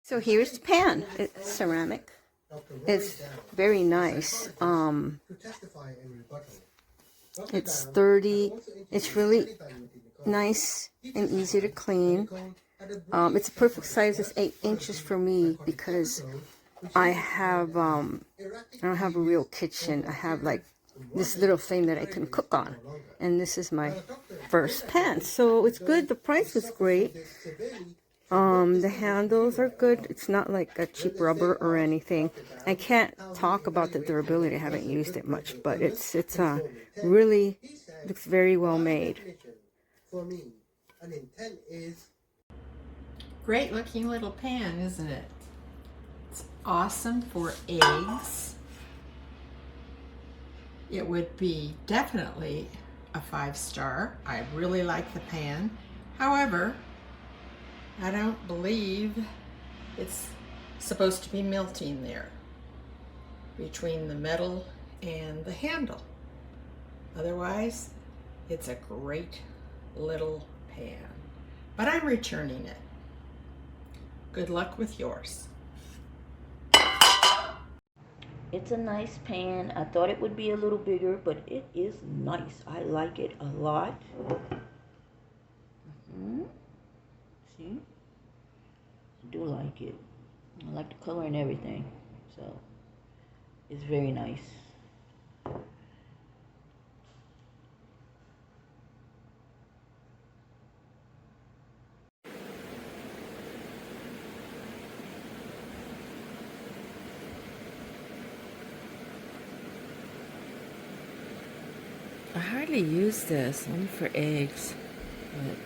So here's the pan. It's ceramic. It's very nice. It's sturdy. It's really nice and easy to clean. It's a perfect size. It's 8 inches for me because I don't have a real kitchen. I have like this little thing that I can cook on, and this is my first pan, so it's good. The price was great. The handles are good. It's not like a cheap rubber or anything. I can't talk about the durability. I haven't used it much, but it's really looks very well made. Great looking little pan, isn't it? It's awesome for eggs. It would be definitely a 5-star. I really like the pan. However, I don't believe it's supposed to be melting there between the metal and the handle. Otherwise, it's a great little pan. But I'm returning it. Good luck with yours. It's a nice pan. I thought it would be a little bigger, but it is nice. I like it a lot. See? I do like it. I like the color and everything. So, it's very nice. I hardly use this, only for eggs, but